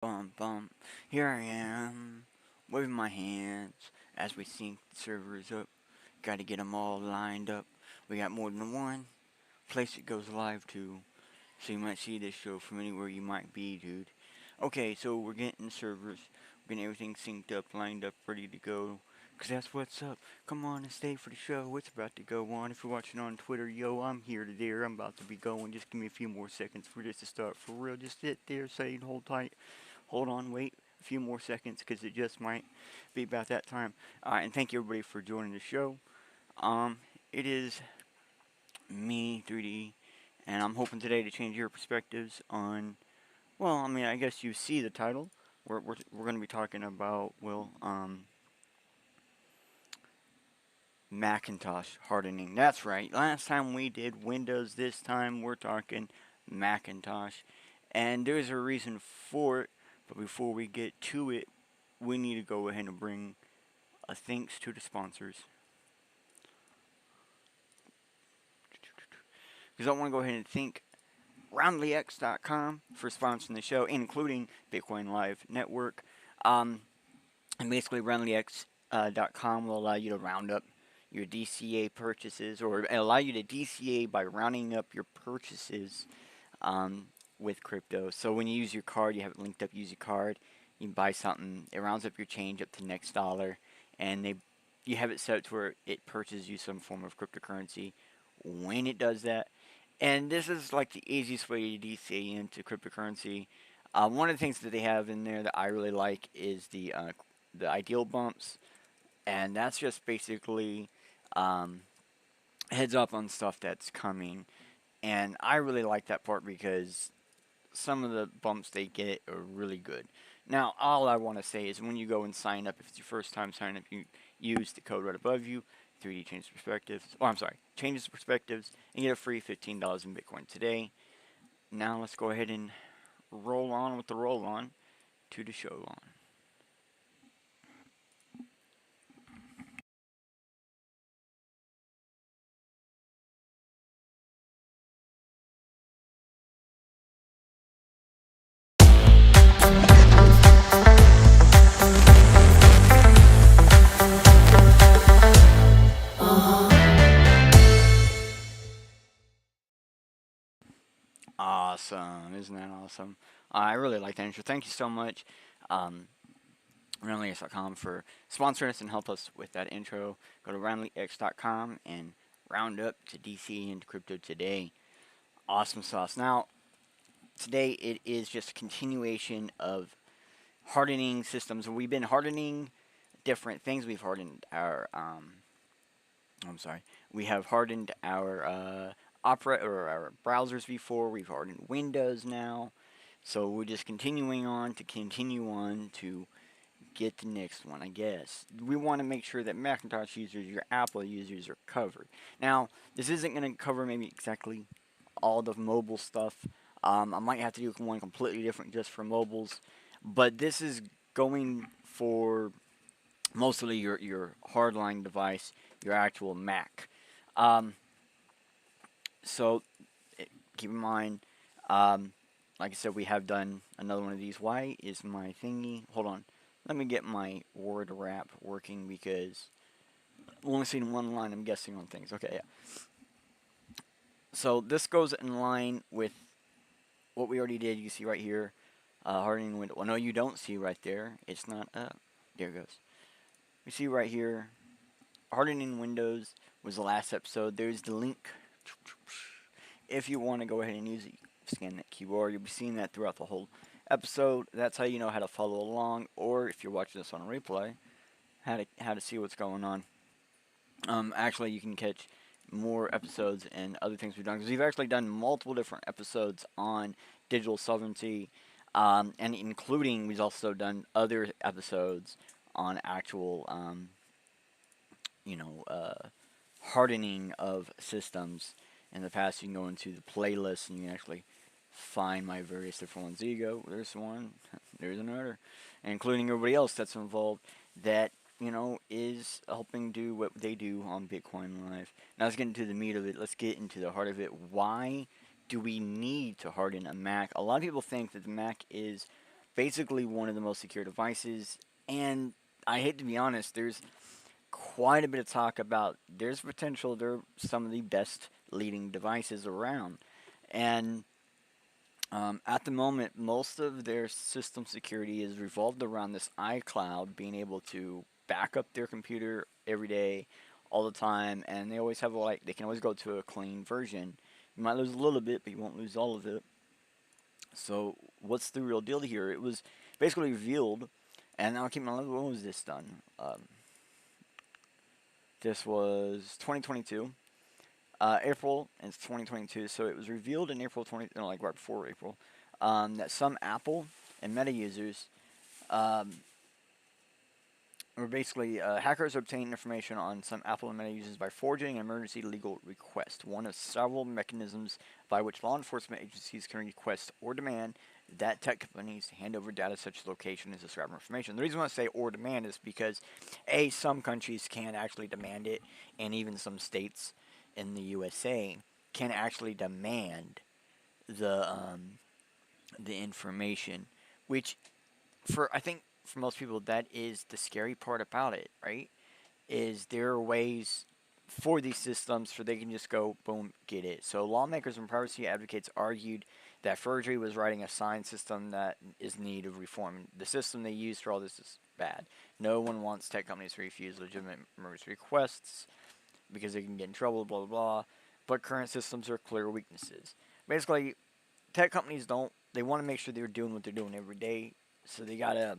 Bum bum. Here I am, waving my hands as we sync the servers up. Got to get them all lined up. We got more than one place it goes live to, so you might see this show from anywhere you might be, dude. Okay, so we're getting servers, we're getting everything synced up, lined up, ready to go. Cause that's what's up. Come on and stay for the show. It's about to go on. If you're watching on Twitter, yo, I'm here today. I'm about to be going. Just give me a few more seconds for this to start. For real, just sit there, say, hold tight. Hold on, wait a few more seconds because it just might be about that time. And thank you everybody for joining the show. Um, it is me, 3D, and I'm hoping today to change your perspectives on. Well, I mean, I guess you see the title. We're going to be talking about Macintosh hardening. That's right. Last time we did Windows. This time we're talking Macintosh, and there's a reason for it. But before we get to it, we need to go ahead and bring a thanks to the sponsors. Because I want to go ahead and thank RoundlyX.com for sponsoring the show, including Bitcoin Live Network. And basically, RoundlyX.com will allow you to round up your DCA purchases, or allow you to DCA by rounding up your purchases with crypto. So when you use your card, you have it linked up, use your card, you buy something, it rounds up your change up to the next dollar, and you have it set up to where it purchases you some form of cryptocurrency when it does that. And this is like the easiest way to DCA into cryptocurrency. One of the things that they have in there that I really like is the ideal bumps, and that's just basically heads up on stuff that's coming. And I really like that part because some of the bumps they get are really good. Now, all I want to say is when you go and sign up, if it's your first time signing up, you use the code right above you, 3D Changes Perspectives. Oh, I'm sorry, Changes Perspectives, and get a free $15 in Bitcoin today. Now let's go ahead and roll on with the roll on to the show on. Awesome, isn't that awesome? I really like that intro. Thank you so much, RoundlyX.com, for sponsoring us and help us with that intro. Go to RoundlyX.com and round up to DC into crypto today. Awesome sauce. Now, today it is just a continuation of hardening systems. We've been hardening different things. We've hardened our I'm sorry. We have hardened our Opera or our browsers before. We've hardened Windows now. So we're just continuing on to get the next one, I guess. We want to make sure that Macintosh users, your Apple users are covered. Now, this isn't going to cover maybe exactly all the mobile stuff. I might have to do one completely different just for mobiles. But this is going for mostly your hardline device, your actual Mac. Um, so keep in mind, like I said, we have done another one of these. Why is my thingy? Hold on. Let me get my word wrap working because I've only seen one line, I'm guessing, on things. Okay, yeah. So this goes in line with what we already did. You see right here, hardening window. Well, no, you don't see right there. It's not up. There it goes. You see right here, hardening Windows was the last episode. There's the link. If you want to go ahead and use it, scan that QR. You'll be seeing that throughout the whole episode. That's how you know how to follow along, or if you're watching this on a replay, how to see what's going on. Actually, you can catch more episodes and other things we've done because we've actually done multiple different episodes on digital sovereignty, and including we've also done other episodes on actual, hardening of systems. In the past, you can go into the playlist and you can actually find my various different ones. There you go. There's one. There's another, including everybody else that's involved that is helping do what they do on Bitcoin Live. Now let's get into the meat of it. Let's get into the heart of it. Why do we need to harden a Mac? A lot of people think that the Mac is basically one of the most secure devices. And I hate to be honest, there's quite a bit of talk about there's potential they're some of the best leading devices around. And at the moment, most of their system security is revolved around this iCloud being able to back up their computer every day, all the time, and they always have like they can always go to a clean version. You might lose a little bit, but you won't lose all of it. So what's the real deal here? It was basically revealed, and I'll keep my mind. When was this done? This was 2022. April, and it's 2022, so it was revealed in April 20, no, like right before April, that some Apple and Meta users um, were basically hackers obtained information on some Apple and Meta users by forging an emergency legal request, one of several mechanisms by which law enforcement agencies can request or demand that tech companies hand over data such as location and subscriber information. The reason why I say or demand is because, A, some countries can actually demand it, and even some states in the USA can actually demand the information, which for I think for most people that is the scary part about it, right? Is there are ways for these systems for they can just go boom get it. So lawmakers and privacy advocates argued that forgery was writing a sign system that is in need of reform. The system they use for all this is bad. No one wants tech companies to refuse legitimate emergency requests because they can get in trouble, blah, blah, blah. But current systems are clear weaknesses. Basically, tech companies don't, they want to make sure they're doing what they're doing every day. So they kind of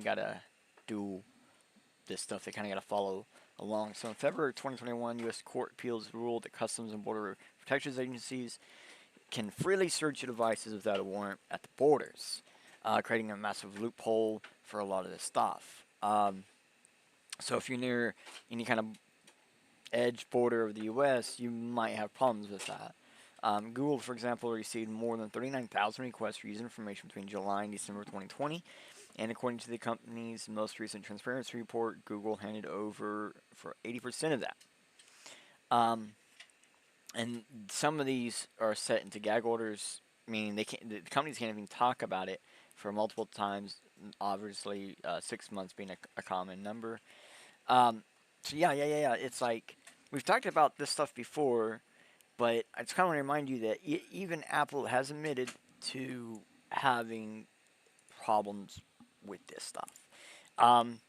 gotta do this stuff. They kind of gotta follow along. So in February 2021, U.S. Court Appeals ruled that Customs and Border Protection agencies can freely search your devices without a warrant at the borders, creating a massive loophole for a lot of this stuff. So if you're near any kind of edge border of the U.S., you might have problems with that. Google, for example, received more than 39,000 requests for user information between July and December 2020, and according to the company's most recent transparency report, Google handed over for 80% of that. And some of these are set into gag orders, meaning the companies can't even talk about it for multiple times. Obviously, 6 months being a common number. So yeah. It's like we've talked about this stuff before, but I just kind of want to remind you that even Apple has admitted to having problems with this stuff. Um,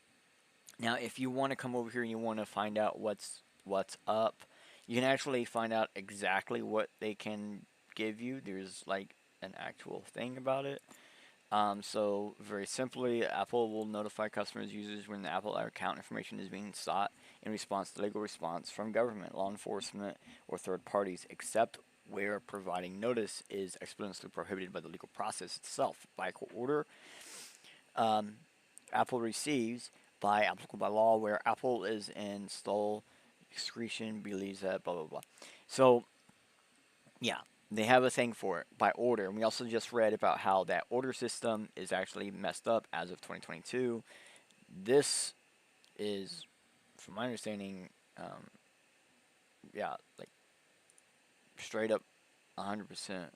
Now, if you want to come over here and you want to find out what's up, you can actually find out exactly what they can give you. There's like an actual thing about it. So very simply, Apple will notify customers users when the Apple account information is being sought in response to legal response from government, law enforcement, or third parties, except where providing notice is explicitly prohibited by the legal process itself. By court order, um, Apple receives by applicable by law where Apple is in sole discretion believes that blah blah blah. So yeah, they have a thing for it by order. And we also just read about how that order system is actually messed up as of 2022. This is, from my understanding, yeah, like straight up 100%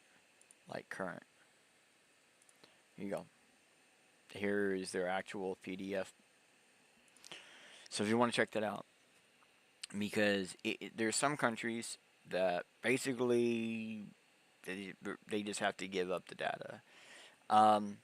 like current. Here you go. Here is their actual PDF. So if you want to check that out, because there's some countries that basically they just have to give up the data. And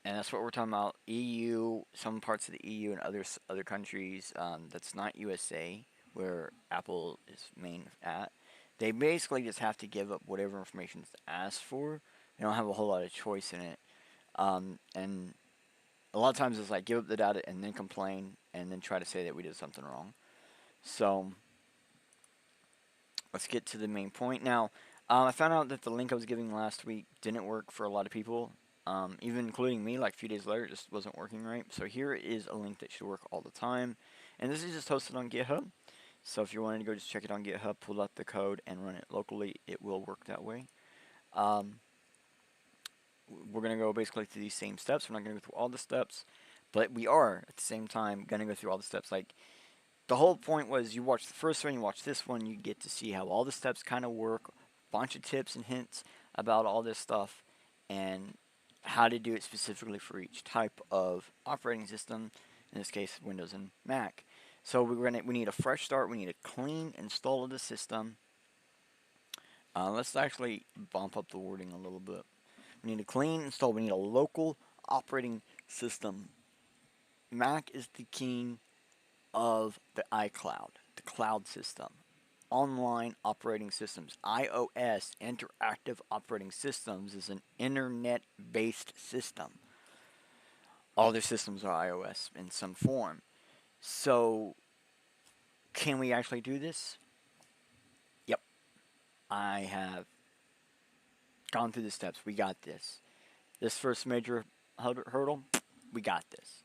that's what we're talking about. EU, some parts of the EU and other countries that's not USA, where Apple is main at. They basically just have to give up whatever information is asked for. They don't have a whole lot of choice in it. And a lot of times it's like give up the data and then complain and then try to say that we did something wrong. So let's get to the main point. Now, I found out that the link I was giving last week didn't work for a lot of people, even including me. Like a few days later, it just wasn't working right. So here is a link that should work all the time. And this is just hosted on GitHub. So if you're wanting to go just check it on GitHub, pull out the code, and run it locally, it will work that way. We're going to go basically through these same steps. We're not going to go through all the steps, but we are at the same time going to go through all the steps. Like the whole point was you watch the first one, you watch this one, you get to see how all the steps kind of work, bunch of tips and hints about all this stuff, and how to do it specifically for each type of operating system, in this case Windows and Mac. So we need a fresh start, we need a clean install of the system. Let's actually bump up the wording a little bit. We need a clean install, we need a local operating system. Mac is the king of the iCloud, the cloud system. Online operating systems. iOS, interactive operating systems, is an internet-based system. All their systems are iOS in some form. So, can we actually do this? Yep. I have gone through the steps. We got this. This first major hurdle, we got this.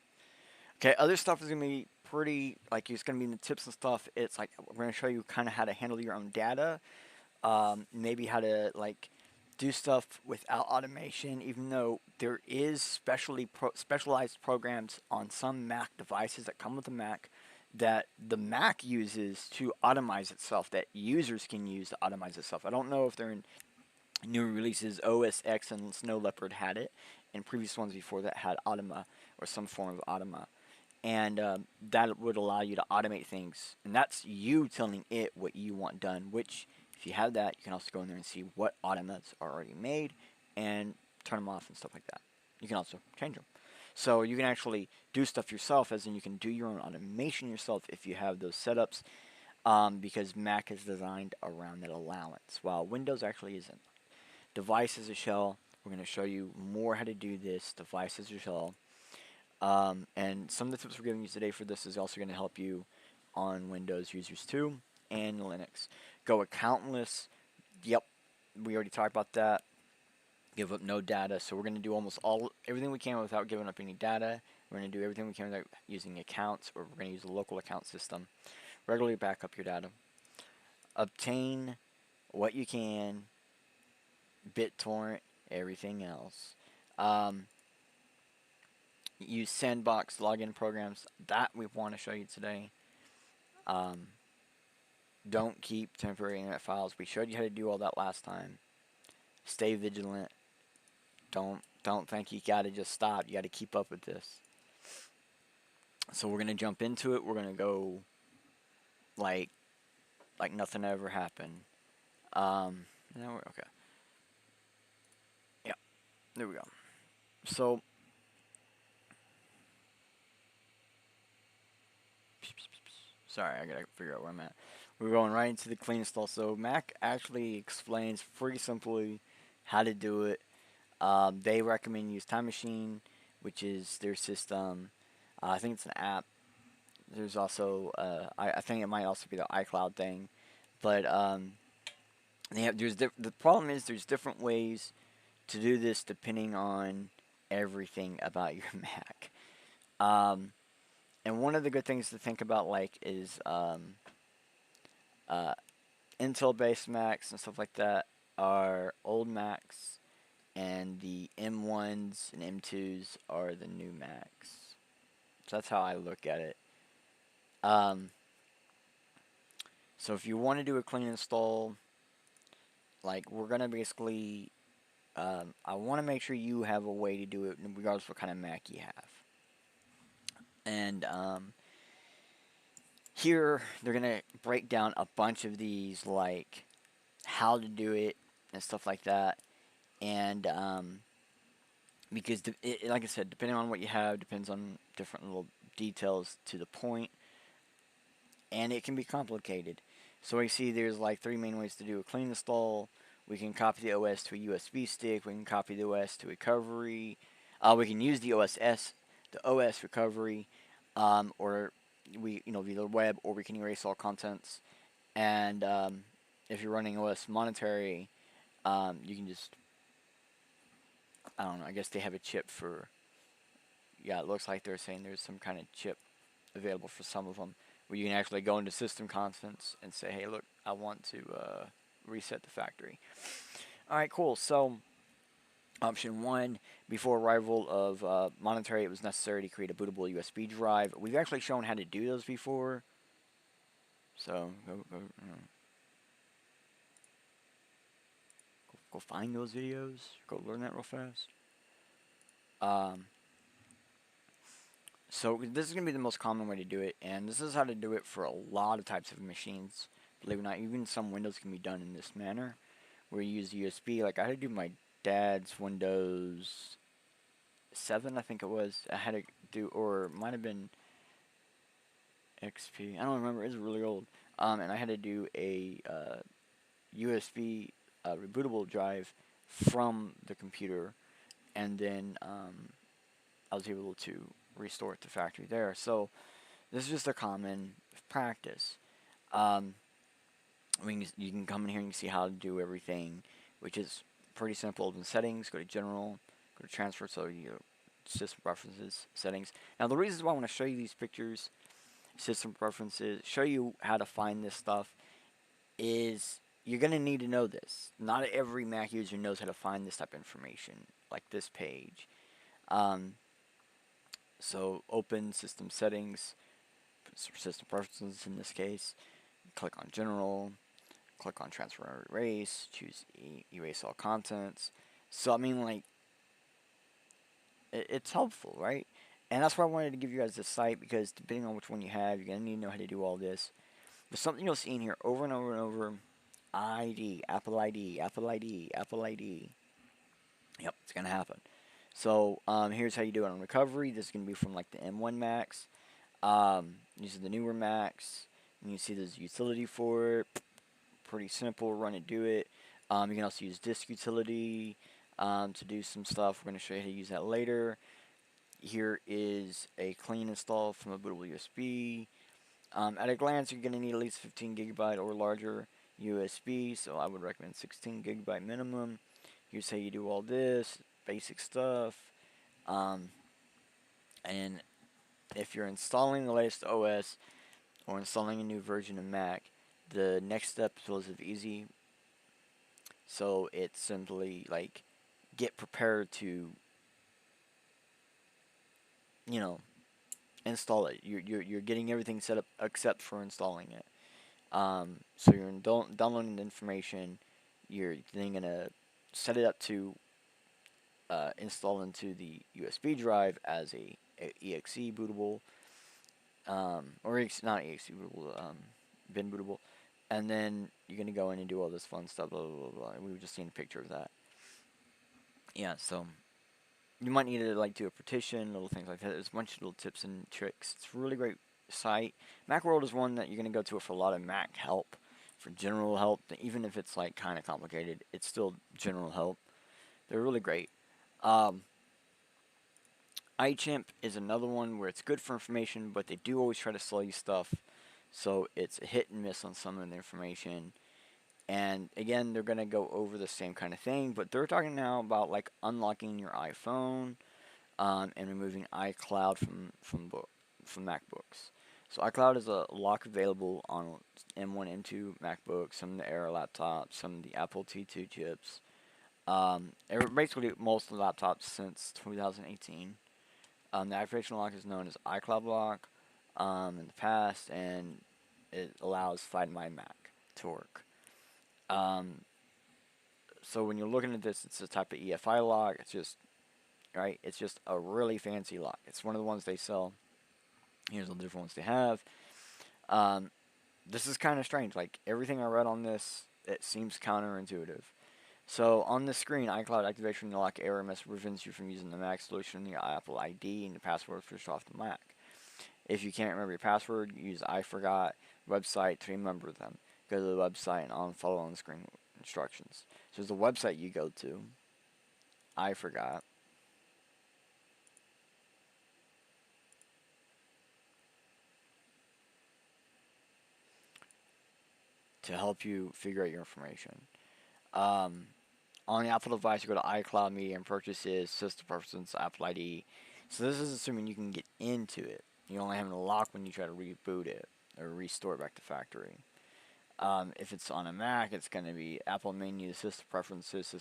Okay, other stuff is going to be pretty, like, it's going to be in the tips and stuff. It's like, we're going to show you kind of how to handle your own data. Maybe how to, like, do stuff without automation, even though there is specialized programs on some Mac devices that come with the Mac that the Mac uses to automize itself, that users can use to automize itself. I don't know if they're in new releases. OS X and Snow Leopard had it, and previous ones before that had Automa or some form of Automa. And that would allow you to automate things. And that's you telling it what you want done, which, if you have that, you can also go in there and see what automates are already made and turn them off and stuff like that. You can also change them. So you can actually do stuff yourself, as in you can do your own automation yourself if you have those setups, because Mac is designed around that allowance, while Windows actually isn't. Device as a shell. We're going to show you more how to do this. Device as a shell. And some of the tips we're giving you today for this is also going to help you on Windows users too, and Linux. Go accountless. Yep, we already talked about that. Give up no data. So we're going to do everything we can without giving up any data. We're going to do everything we can without using accounts, or we're going to use a local account system. Regularly back up your data. Obtain what you can. BitTorrent, everything else. Use sandbox login programs. That we want to show you today. Don't keep temporary internet files. We showed you how to do all that last time. Stay vigilant. Don't think you gotta just stop. You gotta keep up with this. So we're gonna jump into it. We're gonna go like nothing ever happened. Okay. Yeah, there we go. So sorry, I gotta figure out where I'm at. We're going right into the clean install. So Mac actually explains pretty simply how to do it. They recommend use Time Machine, which is their system. I think it's an app. There's also I think it might also be the iCloud thing, but the problem is there's different ways to do this depending on everything about your Mac. And one of the good things to think about, like, is Intel-based Macs and stuff like that are old Macs, and the M1s and M2s are the new Macs. So that's how I look at it. So if you want to do a clean install, like, we're gonna basically, I want to make sure you have a way to do it regardless of what kind of Mac you have. And here they're gonna break down a bunch of these, like how to do it and stuff like that. And because like I said, depending on what you have, depends on different little details to the point, and it can be complicated. So we see there's like 3 main ways to do a clean install. We can copy the OS to a USB stick. We can copy the OS to recovery. We can use the OS recovery, or via the web, or we can erase all contents. And if you're running OS monetary, you can just, I don't know, I guess they have a chip for, yeah, it looks like they're saying there's some kind of chip available for some of them, where you can actually go into system contents and say, hey, look, I want to reset the factory. Alright, cool. So option 1, before arrival of monetary, it was necessary to create a bootable USB drive. We've actually shown how to do those before. So go go find those videos, go learn that real fast. Um, so this is going to be the most common way to do it, and this is how to do it for a lot of types of machines. Believe it or not, even some Windows can be done in this manner, where you use USB. Like I had to do my dad's Windows 7, I think it was. I had to do, or it might have been XP. I don't remember. It's really old. And I had to do a USB rebootable drive from the computer, and then I was able to restore it to factory there. So this is just a common practice. Um, you can come in here and you see how to do everything, which is pretty simple. In settings, go to general, go to transfer, so your system preferences, settings. Now the reasons why I want to show you these pictures, system preferences, show you how to find this stuff, is you're going to need to know this. Not every Mac user knows how to find this type of information, like this page. So open system settings, system preferences in this case, click on general, click on transfer or erase, choose erase all contents. So I mean, like, it's helpful, right? And that's why I wanted to give you guys this site, because depending on which one you have, you're going to need to know how to do all this. But something you'll see in here over and over and over, ID, Apple ID, Apple ID, Apple ID. Yep, it's going to happen. So here's how you do it on recovery. This is going to be from like the M1 Macs. These are the newer Macs. And you see there's utility for it. Pretty simple, run it, do it. You can also use disk utility to do some stuff. We're going to show you how to use that later. Here is a clean install from a bootable USB. At a glance, you're going to need at least 15 gigabyte or larger USB, so I would recommend 16 gigabyte minimum. Here's how you do all this, basic stuff. And if you're installing the latest OS or installing a new version of Mac, the next step is relatively easy. So it's simply like get prepared to, you know, install it. You're getting everything set up except for installing it. So you're downloading the information. You're then gonna set it up to install into the USB drive as a exe bootable, or not exe bootable, bin bootable, and then you're gonna go in and do all this fun stuff. Blah blah blah. Blah. We were just seeing a picture of that. Yeah, so you might need to like do a partition, little things like that. There's a bunch of little tips and tricks. It's a really great site. Macworld is one that you're gonna go to for a lot of Mac help, for general help. Even if it's like kind of complicated, it's still general help. They're really great. iChimp is another one where it's good for information, but they do always try to sell you stuff, so it's a hit and miss on some of the information. And again, they're gonna go over the same kind of thing, but they're talking now about like unlocking your iPhone and removing iCloud from MacBooks. So iCloud is a lock available on M1, M2 MacBooks, some of the Air laptops, some of the Apple T2 chips. Basically most of the laptops since 2018. The activation lock is known as iCloud lock in the past, and it allows Find My Mac to work. So when you're looking at this, it's a type of EFI lock. It's just, right? It's just a really fancy lock. It's one of the ones they sell. Here's the different ones they have. This is kind of strange. Like everything I read on this, it seems counterintuitive. So on the screen, iCloud activation lock error message prevents you from using the Mac solution, the Apple ID, and the password switched off the Mac. If you can't remember your password, use I forgot website to remember them. Go to the website and follow on the screen instructions. So there's the website you go to. I forgot. To help you figure out your information. On the Apple device, you go to iCloud, Media and Purchases, System Preferences, Apple ID. So this is assuming you can get into it. You only have a lock when you try to reboot it or restore it back to factory. If it's on a Mac, it's going to be Apple Menu, System Preferences,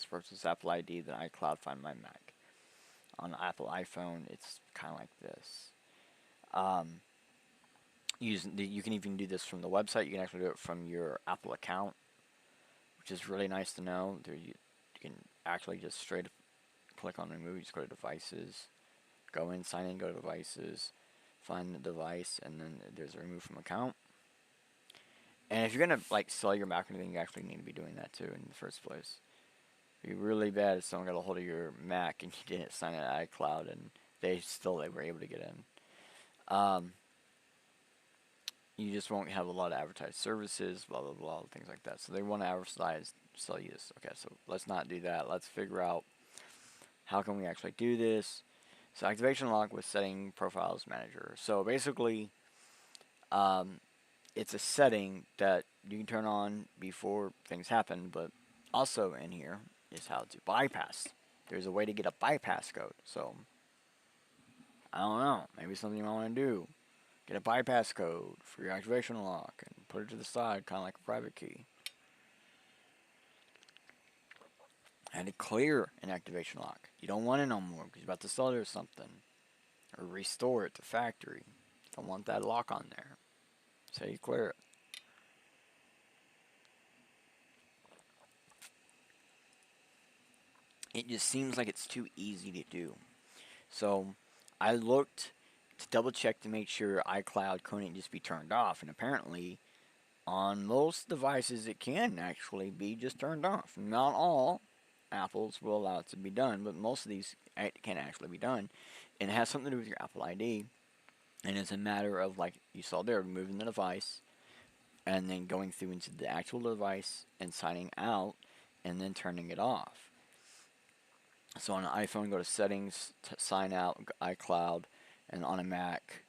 Apple ID, then iCloud, Find My Mac. On Apple iPhone, it's kind of like this. You can even do this from the website. You can actually do it from your Apple account, which is really nice to know. You can actually just straight click on remove. You just go to devices, go in, sign in, go to devices, find the device, and then there's a remove from account. And if you're gonna like sell your Mac or anything, you actually need to be doing that too in the first place. It'd be really bad if someone got a hold of your Mac and you didn't sign in iCloud and they were able to get in. You just won't have a lot of advertised services, blah blah blah, things like that. So they want to advertise, sell you this. Okay, so let's not do that. Let's figure out how can we actually do this. So activation lock with setting profiles manager. So basically, it's a setting that you can turn on before things happen, but also in here is how to bypass. There's a way to get a bypass code. So I don't know, maybe something you might want to do. Get a bypass code for your activation lock and put it to the side, kind of like a private key. And to clear an activation lock. You don't want it no more because you're about to sell it or something. Or restore it to factory. You don't want that lock on there. So you clear it. It just seems like it's too easy to do. So I looked to double check to make sure iCloud couldn't just be turned off. And apparently on most devices it can actually be just turned off. Not all Apples will allow it to be done, but most of these can actually be done. And it has something to do with your Apple ID. And it's a matter of, like you saw there, removing the device and then going through into the actual device and signing out and then turning it off. So on an iPhone, go to settings, sign out, iCloud, and on a Mac,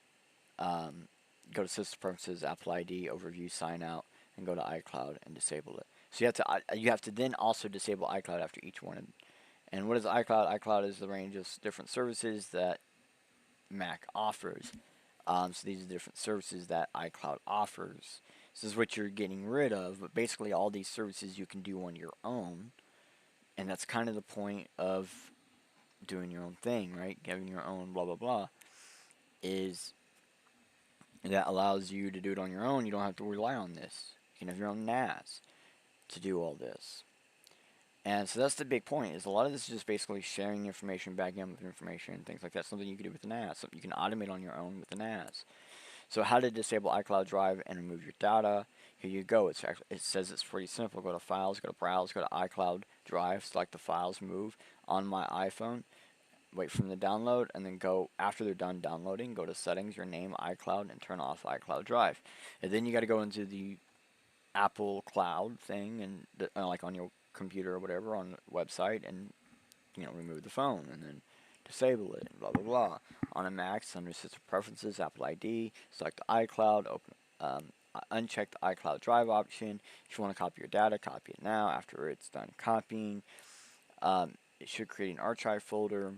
go to system preferences, Apple ID, overview, sign out, and go to iCloud and disable it. So you have to then also disable iCloud after each one. And what is iCloud? iCloud is the range of different services that Mac offers. So these are different services that iCloud offers. This is what you're getting rid of, but basically all these services you can do on your own. And that's kind of the point of doing your own thing, right? Having your own blah blah blah is that allows you to do it on your own. You don't have to rely on this. You can have your own NAS to do all this. And so that's the big point, is a lot of this is just basically sharing information, backing up with information, things like that. Something you can do with the NAS, something you can automate on your own with the NAS. So how to disable iCloud Drive and remove your data. Here you go. It says it's pretty simple. Go to Files, go to Browse, go to iCloud Drive, select the files, move on my iPhone, wait for them to download, and then go, after they're done downloading, go to Settings, your name, iCloud, and turn off iCloud Drive. And then you got to go into the Apple Cloud thing, and like on your computer or whatever, on the website, and remove the phone, and then disable it, and blah blah blah. On a Mac, under System Preferences, Apple ID, select iCloud, uncheck the iCloud Drive option. If you want to copy your data, copy it now. After it's done copying, it should create an archive folder,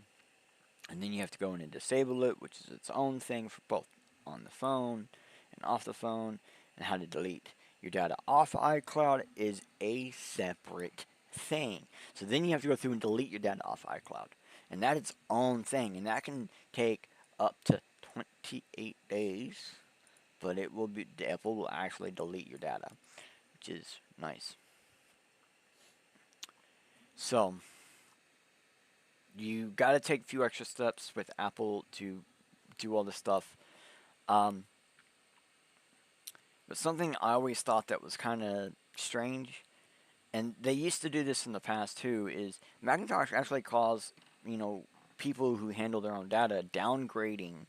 and then you have to go in and disable it, which is its own thing for both on the phone and off the phone. And how to delete your data off iCloud is a separate thing. So then you have to go through and delete your data off iCloud. And that is its own thing. And that can take up to 28 days. But Apple will actually delete your data, which is nice. So you got to take a few extra steps with Apple to do all this stuff. But something I always thought that was kind of strange, and they used to do this in the past too, is Macintosh actually calls, people who handle their own data downgrading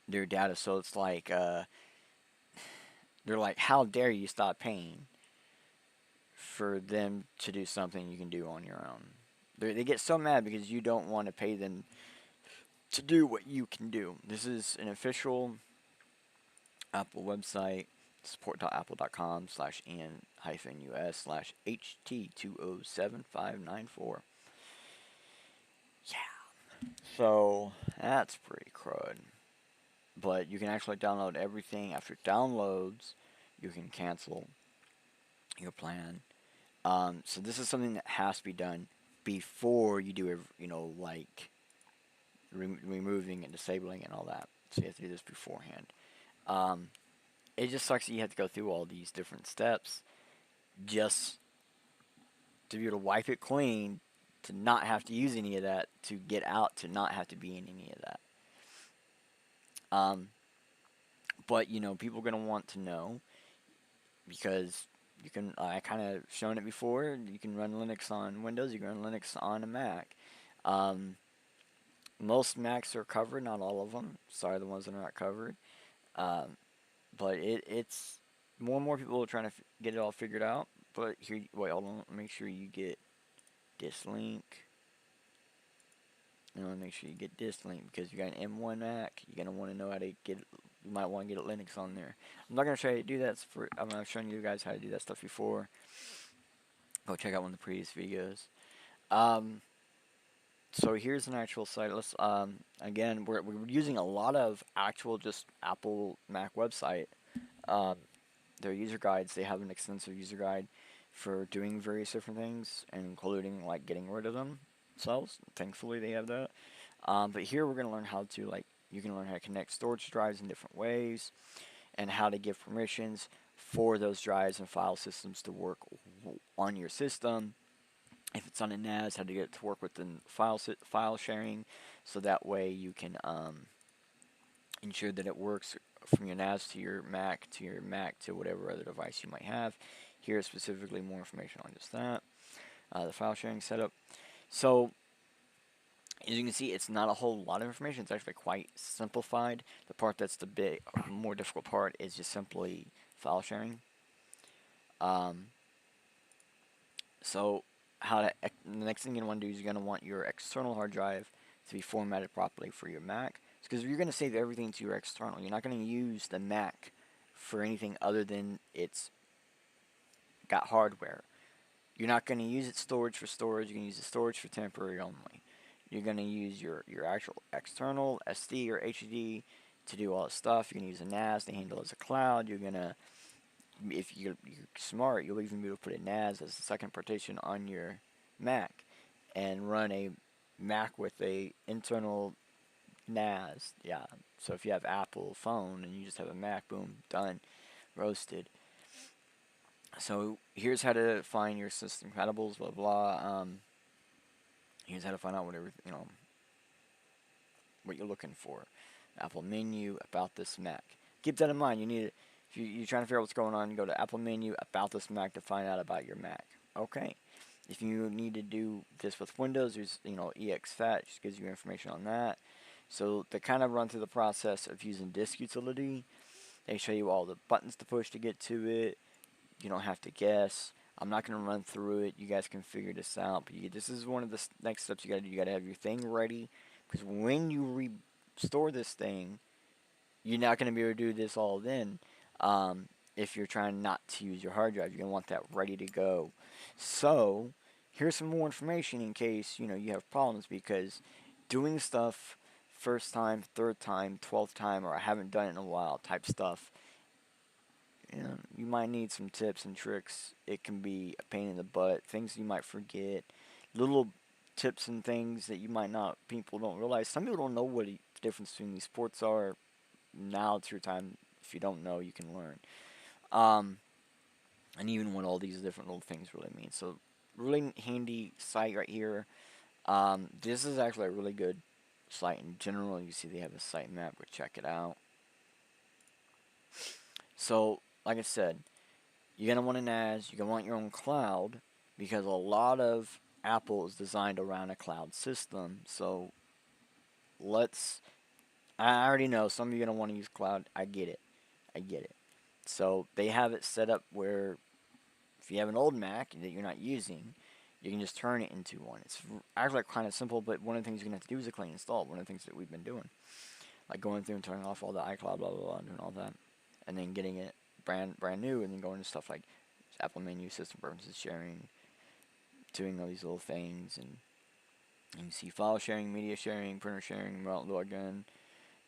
their data. So it's like, they're like, how dare you stop paying for them to do something you can do on your own. They get so mad because you don't want to pay them to do what you can do. This is an official Apple website, support.apple.com/en-us/HT207594. Yeah. So that's pretty crud. But you can actually download everything. After it downloads, you can cancel your plan. So this is something that has to be done before you do, like removing and disabling and all that. So you have to do this beforehand. It just sucks that you have to go through all these different steps just to be able to wipe it clean, to not have to use any of that, to get out, to not have to be in any of that. Um, but people are gonna want to know because you can. I kind of shown it before. You can run Linux on Windows. You can run Linux on a Mac. Um, Most Macs are covered, not all of them. Sorry, the ones that are not covered. Um, but it's more and more people are trying to get it all figured out. But here, wait, hold on. Make sure you get this link. Make sure you get this link because you got an M1 Mac. You're gonna want to know how to get. You might want to get a Linux on there. I'm not gonna show you how to do that. I've shown you guys how to do that stuff before. Go check out one of the previous videos. Um, so here's an actual site. Let's again we're using a lot of actual just Apple Mac website. Um, their user guides. They have an extensive user guide for doing various different things, including like getting rid of them themselves. Thankfully, they have that. But here we're going to learn how to you can learn how to connect storage drives in different ways, and how to give permissions for those drives and file systems to work on your system. If it's on a NAS, how to get it to work within file sharing, so that way you can ensure that it works from your NAS to your Mac to whatever other device you might have. Here is specifically more information on just that. The file sharing setup. So as you can see, it's not a whole lot of information. It's actually quite simplified. The part that's the more difficult part is just simply file sharing. Um, so the next thing you want to do is you're going to want your external hard drive to be formatted properly for your Mac. Because you're going to save everything to your external. You're not going to use the Mac for anything other than it's got hardware. You're not going to use its storage for storage. You're going to use the storage for temporary only. You're going to use your actual external SD or HDD to do all the stuff. You're going to use a NAS to handle as a cloud. You're going to, if you're smart, you'll even be able to put a NAS as the second partition on your Mac and run a Mac with a internal NAS. Yeah. So if you have Apple phone and you just have a Mac, boom, done, roasted. So here's how to find your system compatibles, blah blah. Here's how to find out whatever what you're looking for. Apple menu, about this Mac. Keep that in mind. You need it if you're trying to figure out what's going on. You go to Apple menu, about this Mac to find out about your Mac. Okay. If you need to do this with Windows, there's exFAT, just gives you information on that. So to kind of run through the process of using disk utility, they show you all the buttons to push to get to it. You don't have to guess. I'm not going to run through it. You guys can figure this out. But this is one of the next steps you got to do. You got to have your thing ready. Because when you restore this thing, you're not going to be able to do this all then. If you're trying not to use your hard drive, you're going to want that ready to go. So, here's some more information in case, you have problems. Because doing stuff first time, third time, 12th time, or I haven't done it in a while type stuff, you might need some tips and tricks. It can be a pain in the butt, things you might forget, little tips and things that people don't realize. Some people don't know what the difference between these ports are. Now it's your time. If you don't know, you can learn. And even what all these different little things really mean. So, really handy site right here. This is actually a really good site in general. You see they have a site map. Go check it out. So, like I said, you're going to want a NAS. You're going to want your own cloud because a lot of Apple is designed around a cloud system. So, I already know some of you are going to want to use cloud. I get it. So, they have it set up where if you have an old Mac that you're not using, you can just turn it into one. It's actually kind of simple, but one of the things you're going to have to do is a clean install. One of the things that we've been doing. Like going through and turning off all the iCloud, blah, blah, blah, and doing all that. And then getting it brand new, and then going to stuff like Apple menu, system preferences, sharing, doing all these little things, and you can see file sharing, media sharing, printer sharing, login,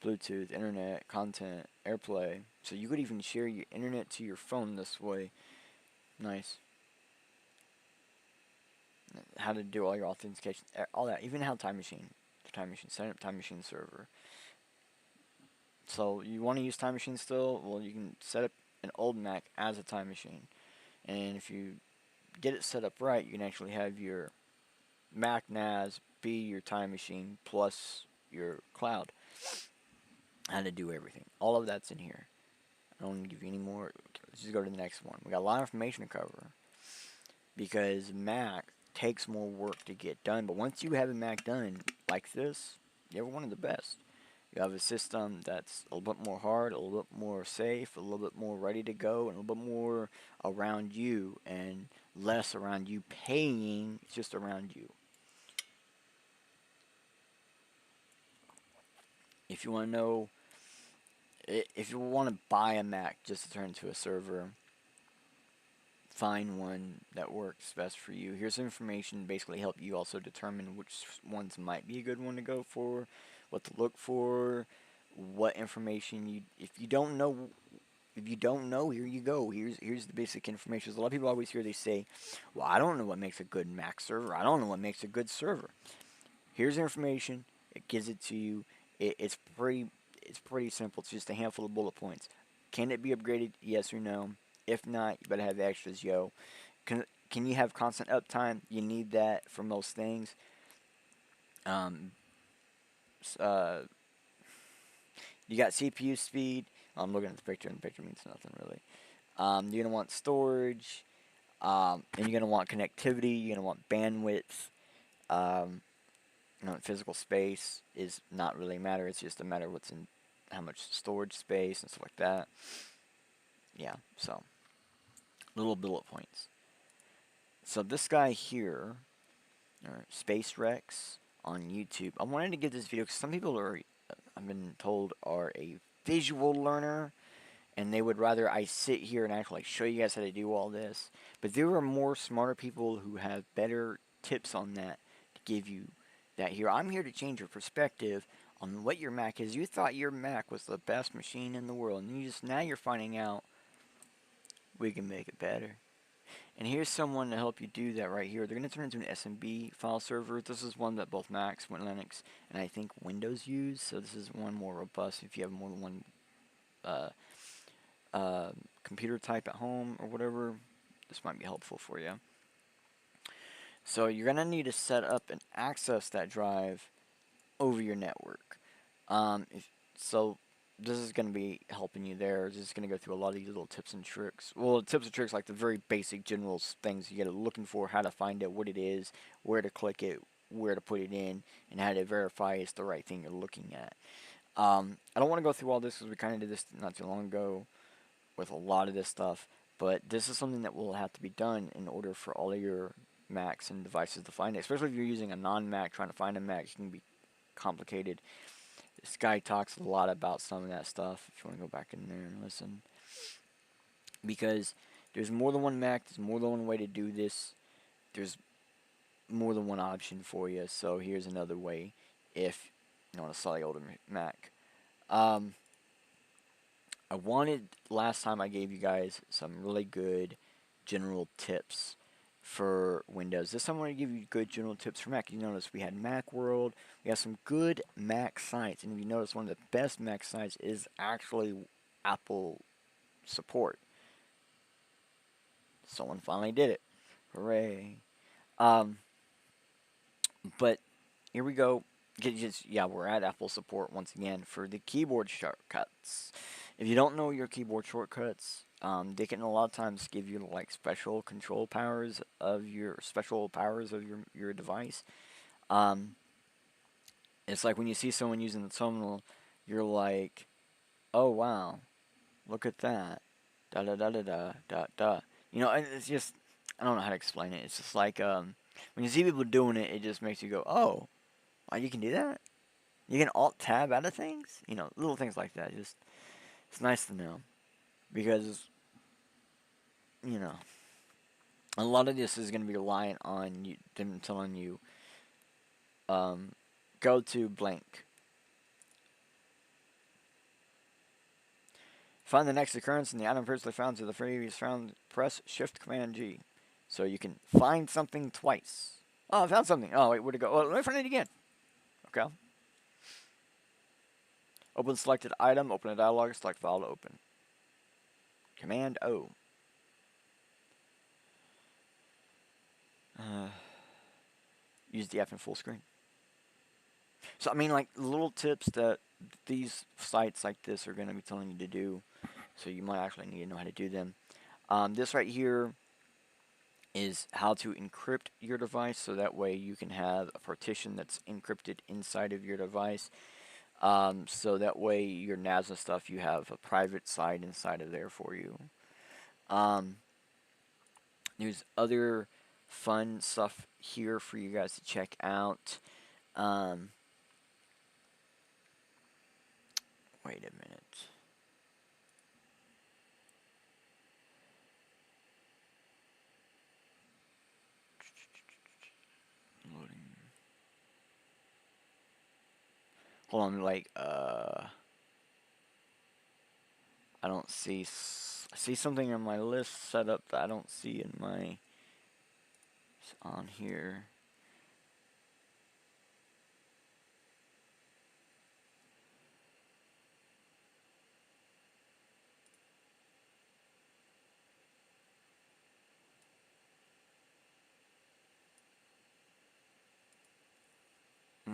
Bluetooth, internet, content, AirPlay. So you could even share your internet to your phone this way. Nice. How to do all your authentication, all that. Even how Time Machine, set up Time Machine server. So you want to use Time Machine still? Well, you can set up an old Mac as a Time Machine, and if you get it set up right, you can actually have your Mac NAS be your time machine plus your cloud. How to do everything. All of that's in here. I don't want to give you any more. Let's just go to the next one. We got a lot of information to cover because Mac takes more work to get done. But once you have a Mac done like this, you're one of the best. You have a system that's a little bit more hard, a little bit more safe, a little bit more ready to go, and a little bit more around you and less around you paying, it's just around you. If you want to know, if you want to buy a Mac just to turn into a server, find one that works best for you. Here's some information to basically help you also determine which ones might be a good one to go for, what to look for, what information you, if you don't know, here you go. Here's the basic information. So a lot of people always hear they say, well, I don't know what makes a good Mac server. I don't know what makes a good server. Here's information. It gives it to you. It's pretty simple. It's just a handful of bullet points. Can it be upgraded? Yes or no? If not, you better have extras, yo. Can you have constant uptime? You need that for most things. You got CPU speed. I'm looking at the picture, and the picture means nothing really. You're gonna want storage, and you're gonna want connectivity. You're gonna want bandwidth. Physical space is not really a matter. It's just a matter of what's in, how much storage space and stuff like that. Yeah, so little bullet points. So this guy here, Space Rex on YouTube. I wanted to give this video because some people are, I've been told, are a visual learner, and they would rather I sit here and actually show you guys how to do all this. But there are more smarter people who have better tips on that to give you that here. I'm here to change your perspective on what your Mac is. You thought your Mac was the best machine in the world, and now you're finding out we can make it better. And here's someone to help you do that right here. They're going to turn into an SMB file server. This is one that both Macs, Linux, and I think Windows use. So this is one more robust if you have more than one computer type at home or whatever. This might be helpful for you. So you're going to need to set up and access that drive over your network. So this is going to be helping you there. This is going to go through a lot of these little tips and tricks. Well, tips and tricks like the very basic general things you get looking for, how to find it, what it is, where to click it, where to put it in, and how to verify it's the right thing you're looking at. I don't want to go through all this because we kind of did this not too long ago with a lot of this stuff, but this is something that will have to be done in order for all of your Macs and devices to find it. Especially if you're using a non-Mac, trying to find a Mac, it can be complicated. This guy talks a lot about some of that stuff, if you want to go back in there and listen. Because there's more than one Mac, there's more than one way to do this, there's more than one option for you. So here's another way if you want a slightly older Mac. I wanted, last time I gave you guys some really good general tips for Windows. This time I want to give you good general tips for Mac. You notice we had Macworld. We have some good Mac sites. And if you notice, one of the best Mac sites is actually Apple support. Someone finally did it. Hooray. But here we go. We're at Apple support once again for the keyboard shortcuts. If you don't know your keyboard shortcuts, they can a lot of times give you like special control powers of your your device. It's like when you see someone using the terminal, you're like, oh wow, look at that, da da da da da da da. You know, it's just, I don't know how to explain it. It's just like when you see people doing it, it just makes you go, oh, wow, you can do that. You can alt tab out of things. You know, little things like that. Just, it's nice to know because, you know, a lot of this is going to be reliant on you, them telling you, go to blank. Find the next occurrence in the item previously found to the previous found. Press Shift Command G, so you can find something twice. Oh, I found something. Oh wait, where'd it go? Oh, let me find it again. Okay. Open selected item. Open a dialog. Select file to open. Command O. use the app in full screen. So I mean, like little tips that these sites like this are going to be telling you to do, so you might actually need to know how to do them. This right here is how to encrypt your device, so that way you can have a partition that's encrypted inside of your device. So that way your NAS and stuff, you have a private side inside of there for you. Um, there's other fun stuff here for you guys to check out. Um, wait a minute. Loading. Hold on, like, I don't see, I see something on my list set up that I don't see in my, on here.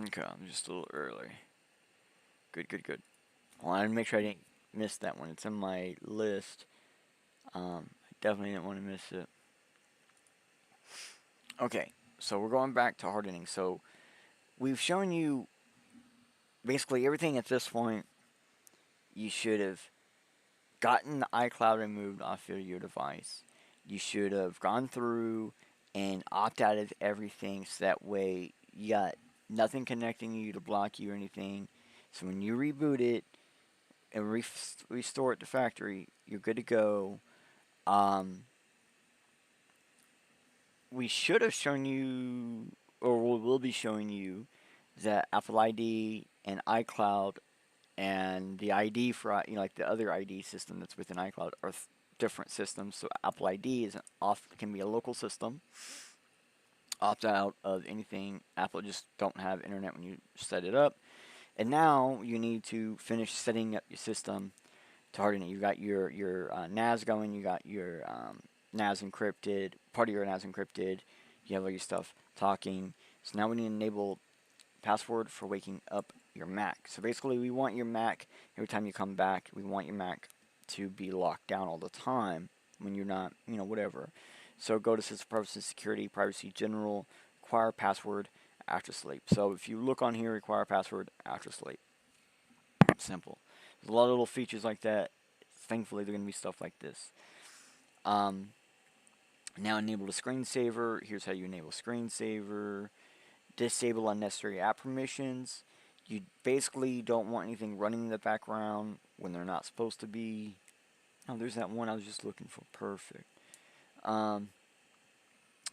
Okay, I'm just a little early. Good, good, good. Well, I wanted to make sure I didn't miss that one. It's in my list. I definitely didn't want to miss it. Okay, so we're going back to hardening. So we've shown you basically everything at this point. You should have gotten the iCloud removed off of your device. You should have gone through and opt out of everything, so that way you got nothing connecting you to block you or anything. So when you reboot it and restore it to factory, you're good to go. Um, we should have shown you, or we will be showing you, that Apple ID and iCloud and the ID for, you know, like the other ID system that's within iCloud are different systems. So Apple ID is can be a local system. Opt out of anything. Apple just don't have internet when you set it up. And now you need to finish setting up your system to harden it. You got your NAS going. You got your NAS encrypted. Part of your NAS encrypted. You have all your stuff talking. So now we need to enable password for waking up your Mac. So basically, we want your Mac, every time you come back, we want your Mac to be locked down all the time when you're not, you know, whatever. So go to System Preferences, Security, Privacy, General, require password after sleep. So if you look on here, require password after sleep. Simple. There's a lot of little features like that. Thankfully, they're going to be stuff like this. Now enable the screensaver. Here's how you enable screensaver. Disable unnecessary app permissions. You basically don't want anything running in the background when they're not supposed to be. Oh, there's that one I was just looking for. Perfect.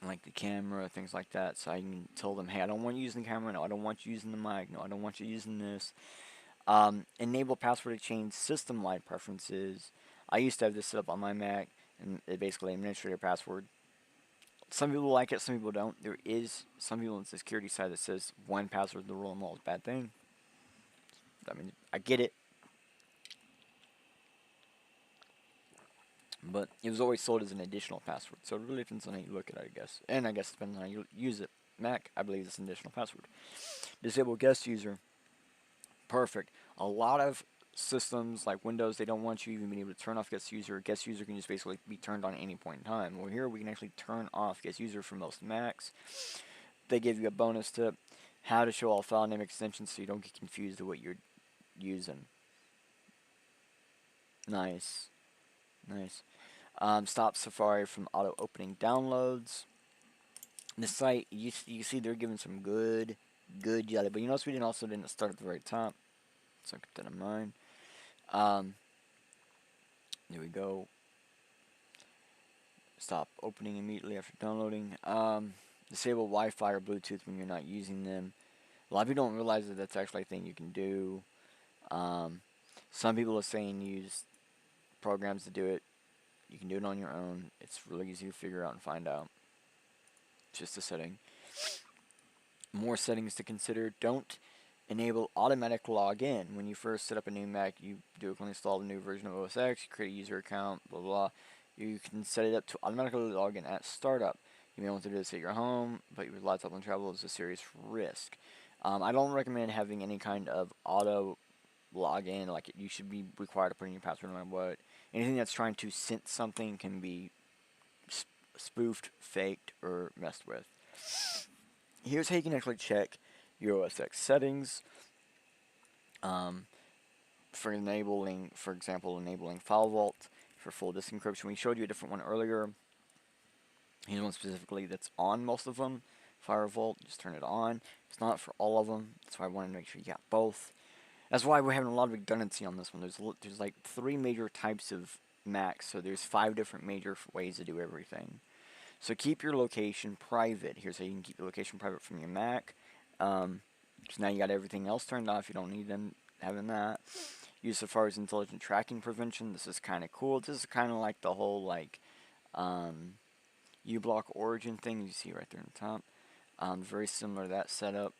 Like the camera, things like that. So I can tell them, hey, I don't want you using the camera. No, I don't want you using the mic. No, I don't want you using this. Enable password exchange system-wide preferences. I used to have this set up on my Mac, and it basically administrator password. Some people like it, some people don't. There is some people on the security side that says one password the rule and law is a bad thing. I mean, I get it, but it was always sold as an additional password. So it really depends on how you look at it, I guess. And I guess it depends on how you use it. Mac, I believe, it's an additional password. Disable guest user. Perfect. A lot of systems like Windows, they don't want you even being able to turn off guest user. Guest user can just basically be turned on at any point in time. Well, here we can actually turn off guest user for most Macs. They give you a bonus tip: how to show all file name extensions so you don't get confused with what you're using. Nice, nice. Stop Safari from auto opening downloads. The site, you see they're giving some good jelly, but you notice we didn't start at the very top, so keep that in mind. There we go. Stop opening immediately after downloading. Disable Wi-Fi or Bluetooth when you're not using them. A lot of people don't realize that that's actually a thing you can do. Some people are saying use programs to do it. You can do it on your own. It's really easy to figure out and find out. It's just a setting. More settings to consider. Don't enable automatic login. When you first set up a new Mac, you do install a new version of OS X, you create a user account, blah blah. You can set it up to automatically log in at startup. You may want to do this at your home, but your laptop on travel is a serious risk. I don't recommend having any kind of auto login. Like you should be required to put in your password no matter what. Anything that's trying to sense something can be spoofed, faked, or messed with. Here's how you can actually check your OS X settings. Um, for enabling, for example, enabling file vault for full disk encryption. We showed you a different one earlier. Here's one specifically that's on most of them. Fire vault, just turn it on. It's not for all of them. That's why I wanted to make sure you got both. That's why we're having a lot of redundancy on this one. There's like 3 major types of Macs, so there's 5 different major ways to do everything. So keep your location private. Here's how you can keep your location private from your Mac. So now you got everything else turned off. You don't need them having that. Use Safari's intelligent tracking prevention. This is kind of cool. This is kind of like the whole like uBlock origin thing you see right there on the top. Very similar to that setup.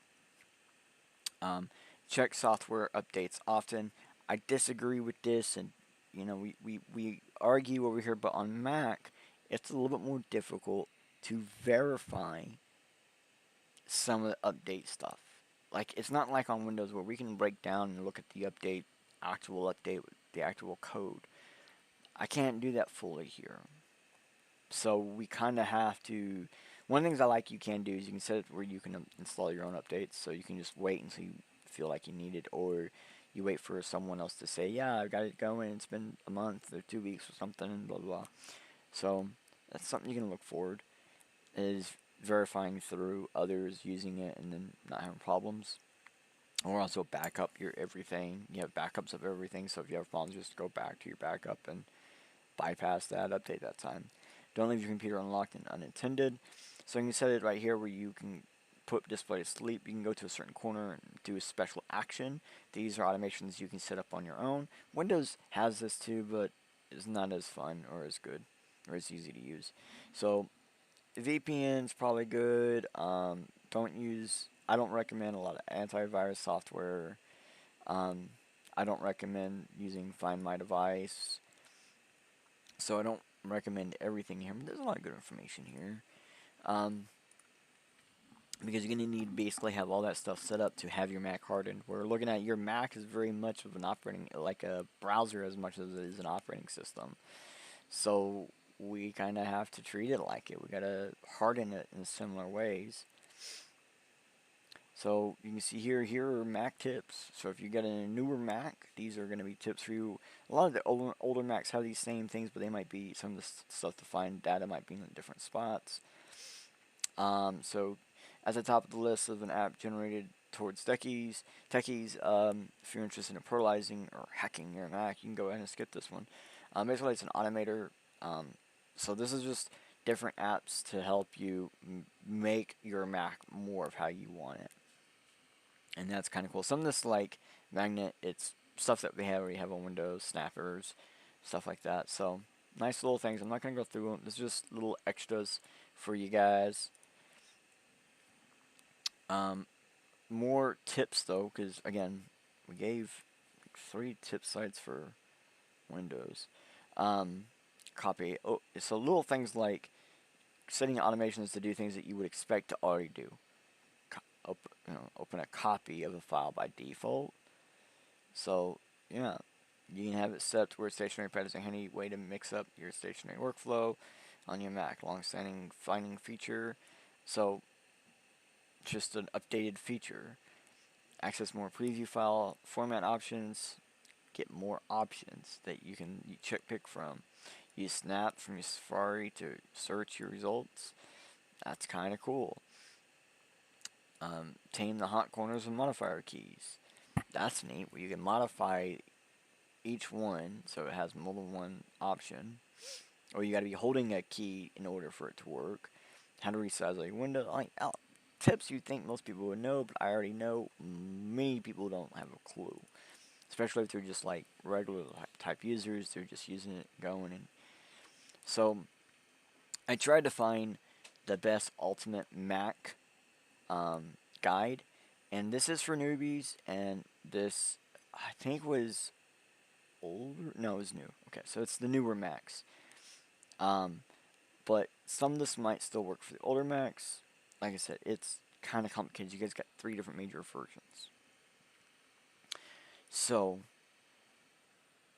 Check software updates often. I disagree with this, and you know we argue over here, but on Mac it's a little bit more difficult to verify some of the update stuff. Like it's not like on Windows where we can break down and look at the actual update with the actual code. I can't do that fully here. So we kind of have to. One of the things I like you can do is you can set it where you can install your own updates, so you can just wait until you feel like you need it, or you wait for someone else to say, yeah, I've got it going, it's been a month or 2 weeks or something, and blah blah. So that's something you can look forward, is verifying through others using it and then not having problems. Or also backup your everything. You have backups of everything, so if you have problems, just go back to your backup and bypass that, update that time. Don't leave your computer unlocked and unattended. So you can set it right here where you can put display to sleep. You can go to a certain corner and do a special action. These are automations you can set up on your own. Windows has this too, but it's not as fun or as good or as easy to use. So VPN's probably good. I don't recommend a lot of antivirus software. I don't recommend using Find My Device. So I don't recommend everything here, but there's a lot of good information here. Because you're going to need to basically have all that stuff set up to have your Mac hardened. We're looking at your Mac is very much of an like a browser as much as it is an operating system. So we kind of have to treat it like it. We got to harden it in similar ways. So you can see here are Mac tips. So if you get a newer Mac, these are going to be tips for you. A lot of the older Macs have these same things, but they might be, some of the stuff to find data might be in different spots. So at the top of the list of an app generated towards techies, if you're interested in pluralizing or hacking your Mac, you can go ahead and skip this one. Basically, it's an automator. So this is just different apps to help you make your Mac more of how you want it. And that's kind of cool. Some of this, like Magnet, it's stuff that we already have on Windows, snappers, stuff like that. So nice little things. I'm not going to go through them. This is just little extras for you guys. More tips though, because again, we gave 3 tip sites for Windows. Copy. Oh, so little things like setting automations to do things that you would expect to already do. Open a copy of a file by default. So yeah, you can have it set to where stationary pad is a handy way to mix up your stationary workflow on your Mac. Long-standing finding feature. So just an updated feature. Access more preview file format options. Get more options that you can pick from. Use Snap from your Safari to search your results. That's kind of cool. Tame the hot corners and modifier keys. That's neat, where you can modify each one so it has more than one option. Or you got to be holding a key in order for it to work. How to resize your window. Like tips you think most people would know, but I already know many people don't have a clue. Especially if they're just like regular type users, they're just using it, going. And so I tried to find the best ultimate Mac guide, and this is for newbies, and this I think was older. No, it was new. Okay, so it's the newer Macs. but some of this might still work for the older Macs. Like I said, it's kind of complicated. You guys got 3 different major versions. So,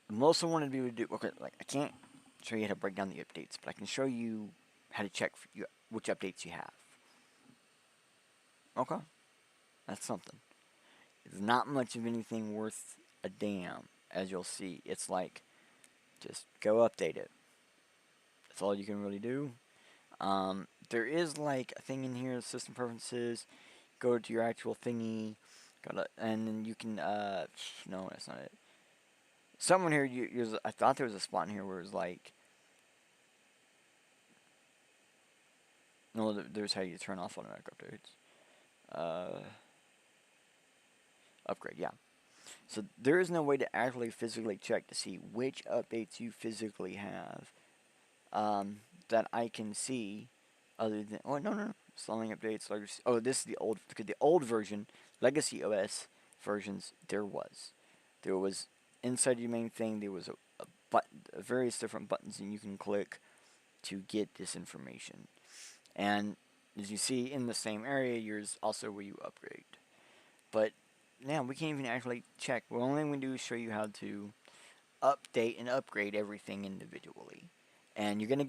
the most I wanted to be able to do, okay, like I can't show you how to break down the updates, but I can show you how to check for you, which updates you have. Okay, that's something. It's not much of anything worth a damn, as you'll see. It's like, just go update it. That's all you can really do. There is like a thing in here, system preferences. Go to your actual thingy, and then you can. No, that's not it. Someone here, I thought there was a spot in here where it was like, no, there's how you turn off automatic updates. Upgrade, yeah. So there is no way to actually physically check to see which updates you physically have that I can see, other than, oh, no, slowing updates, legacy. Oh, this is the old, because the old version, legacy OS versions, there was inside your main thing, there was a button, various different buttons that you can click to get this information. And as you see in the same area, yours also where you upgrade. But now we can't even actually check. What only we do is show you how to update and upgrade everything individually. And you're gonna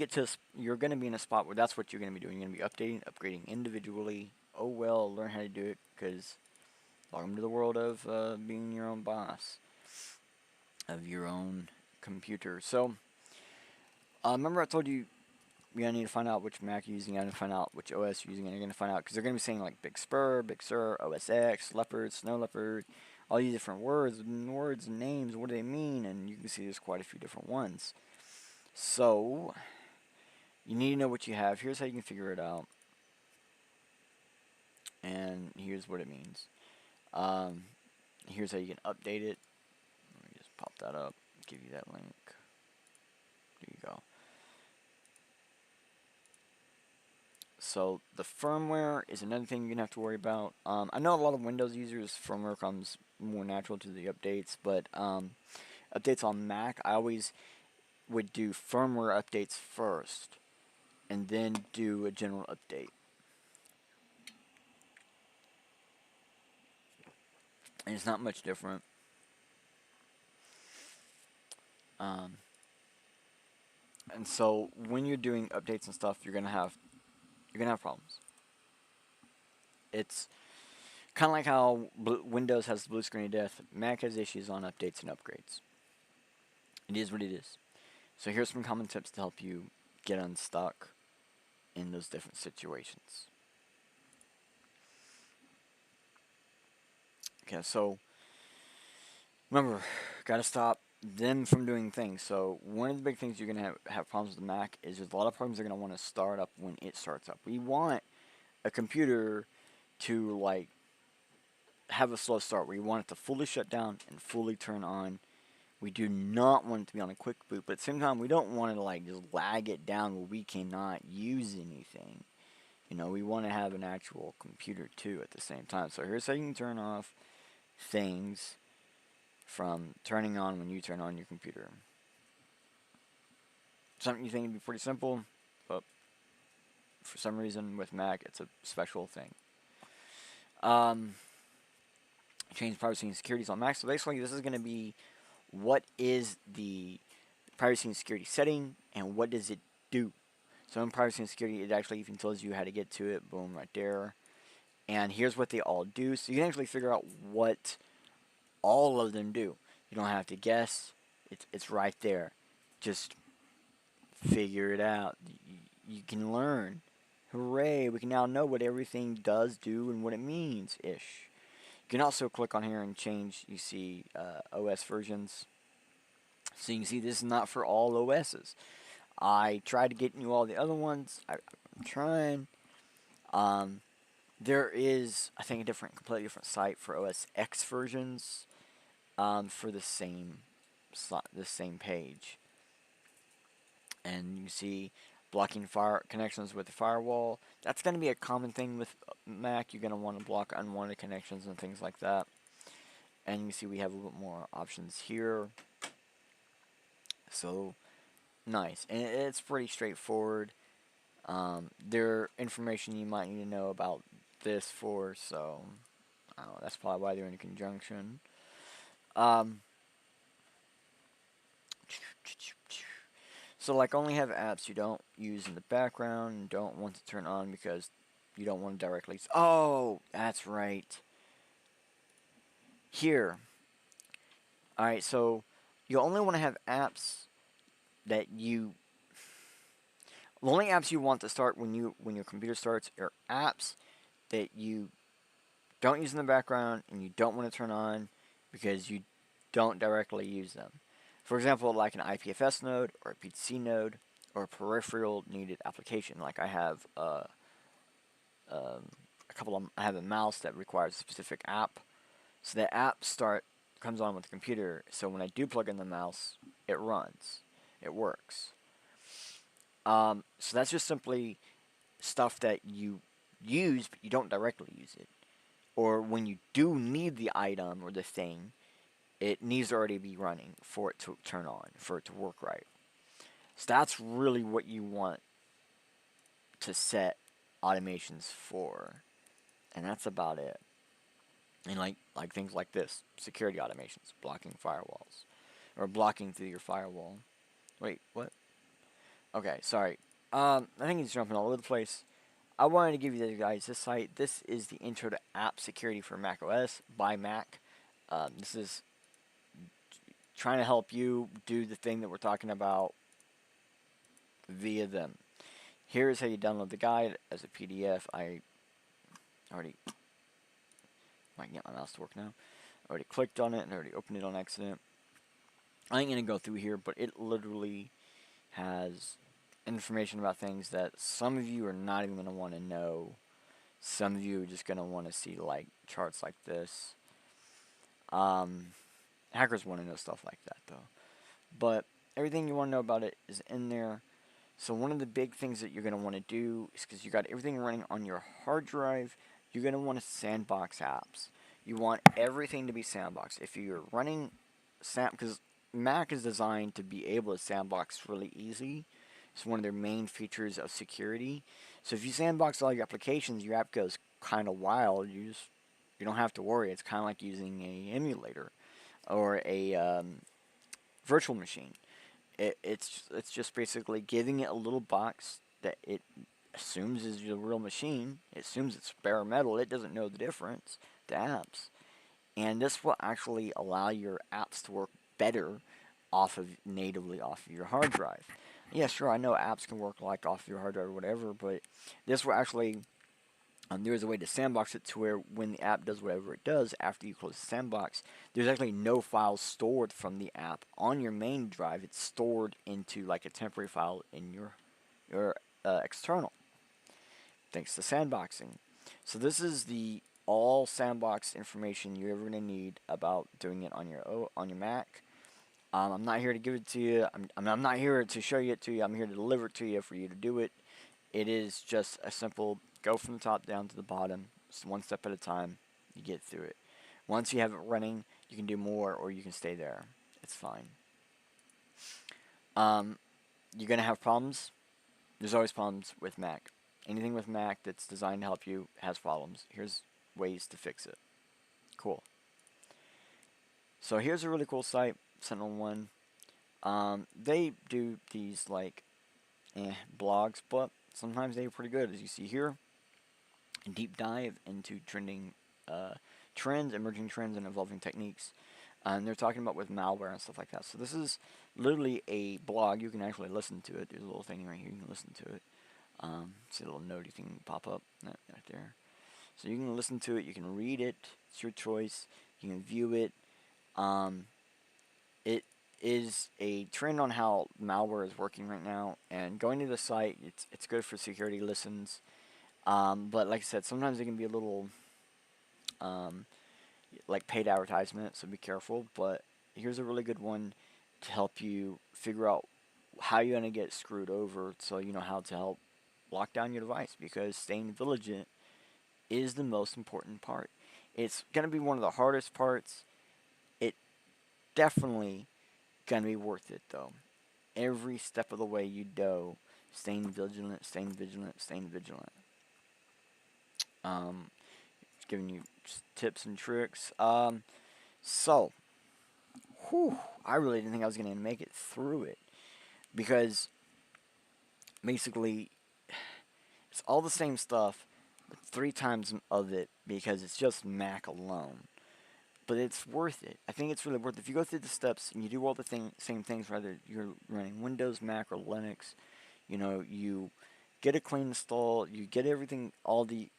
be in a spot where that's what you're gonna be doing. You're gonna be updating, upgrading individually. Oh well, learn how to do it, because welcome to the world of being your own boss of your own computer. So remember I told you you're gonna need to find out which Mac you're using, you're gonna find out which OS you're using, and you're gonna find out, because they're gonna be saying like Big Sur, OS X, Leopard, Snow Leopard, all these different words and names. What do they mean? And you can see there's quite a few different ones. So you need to know what you have. Here's how you can figure it out, and here's what it means. Here's how you can update it. Let me just pop that up, give you that link. There you go. So the firmware is another thing you're gonna have to worry about. I know a lot of Windows users, firmware comes more natural to the updates, but updates on Mac, I always would do firmware updates first, and then do a general update. And it's not much different. And so when you're doing updates and stuff, you're gonna have problems. It's kind of like how Windows has the blue screen of death. Mac has issues on updates and upgrades. It is what it is. So here's some common tips to help you get unstuck in those different situations. Okay, so remember, gotta stop them from doing things. So one of the big things you're gonna have problems with the Mac is there's a lot of programs are gonna want to start up when it starts up. We want a computer to like have a slow start. We want it to fully shut down and fully turn on. We do not want it to be on a quick boot, but at the same time, we don't want it to like just lag it down where we cannot use anything. You know, we want to have an actual computer too at the same time. So here's how you can turn off things from turning on when you turn on your computer. Something you think would be pretty simple, but for some reason with Mac, it's a special thing. Change privacy and securities on Mac. So basically, this is going to be what is the privacy and security setting and what does it do. So in privacy and security, it actually even tells you how to get to it. Boom, right there. And here's what they all do. So you can actually figure out what all of them do. You don't have to guess. It's right there. Just figure it out. You can learn. Hooray, we can now know what everything does do and what it means-ish. You can also click on here and change, you see, OS versions. So you can see this is not for all OSs. I tried to get you all the other ones. I'm trying. There is, I think, a completely different site for OS X versions for the same page. And you see blocking connections with the firewall. That's going to be a common thing with Mac. You're going to want to block unwanted connections and things like that. And you see we have a little bit more options here. So nice, and it's pretty straightforward. There are information you might need to know about this for, so I don't know, that's probably why they're in conjunction. Um, so like only have apps you don't use in the background and don't want to turn on because you don't want to directly. Oh, that's right. Here. Alright, so you only want to have apps that you. The only apps you want to start when your computer starts are apps that you don't use in the background and you don't want to turn on because you don't directly use them. For example, like an IPFS node or a PTC node or a peripheral needed application. Like I have a couple of I have a mouse that requires a specific app, so that app comes on with the computer. So when I do plug in the mouse, it runs, it works. So that's just simply stuff that you use, but you don't directly use it. Or when you do need the item or the thing, it needs to already be running for it to turn on, for it to work right. So that's really what you want to set automations for. And that's about it. And like things like this, security automations, blocking firewalls. Or blocking through your firewall. Wait, what? Okay, sorry. I think he's jumping all over the place. I wanted to give you guys this site. This is the intro to app security for Mac OS by Mac. This is trying to help you do the thing that we're talking about via them. Here's how you download the guide as a PDF. I already can get my mouse to work now. I already clicked on it and already opened it on accident. I ain't gonna go through here, but it literally has information about things that some of you are not even gonna want to know. Some of you are just gonna want to see like charts like this. Hackers want to know stuff like that though. But everything you want to know about it is in there. So one of the big things that you're going to want to do is because you got everything running on your hard drive, you're going to want to sandbox apps. You want everything to be sandboxed. If you're running because Mac is designed to be able to sandbox really easy. It's one of their main features of security. So if you sandbox all your applications, your app goes kind of wild. You don't have to worry. It's kind of like using a emulator or a virtual machine. It's just basically giving it a little box that it assumes is your real machine. It assumes it's bare metal. It doesn't know the difference. The apps, and this will actually allow your apps to work better natively off of your hard drive. Yeah, sure, I know apps can work like off your hard drive or whatever, but this will actually there's a way to sandbox it to where when the app does whatever it does after you close the sandbox, there's actually no files stored from the app on your main drive. It's stored into like a temporary file in your external, thanks to sandboxing. So this is the all sandbox information you're ever gonna need about doing it on your Mac. I'm not here to give it to you. I'm not here to show it to you. I'm here to deliver it to you for you to do it. It is just a simple go from the top down to the bottom, just one step at a time. You get through it. Once you have it running, you can do more or you can stay there. It's fine. You're going to have problems. There's always problems with Mac. Anything with Mac that's designed to help you has problems. Here's ways to fix it. Cool. So here's a really cool site, Sentinel-1. They do these like blogs, but sometimes they're pretty good, as you see here. A deep dive into trending trends, emerging trends, and evolving techniques. And they're talking about with malware and stuff like that. So this is literally a blog. You can actually listen to it. There's a little thing right here. You can listen to it. See a little notey thing pop up right there. So you can listen to it. You can read it. It's your choice. You can view it. It is a trend on how malware is working right now. And going to the site, it's good for security listens. But like I said, sometimes it can be a little like paid advertisement, so be careful. But here's a really good one to help you figure out how you're going to get screwed over so you know how to help lock down your device, because staying vigilant is the most important part. It's going to be one of the hardest parts. It definitely going to be worth it, though. Every step of the way you go staying vigilant, staying vigilant, staying vigilant. Just giving you just tips and tricks. So, whew, I really didn't think I was going to make it through it because basically it's all the same stuff, but 3 times of it because it's just Mac alone. But it's worth it. I think it's really worth it. If you go through the steps and you do all the same things, whether you're running Windows, Mac, or Linux, you get a clean install, you get everything, all the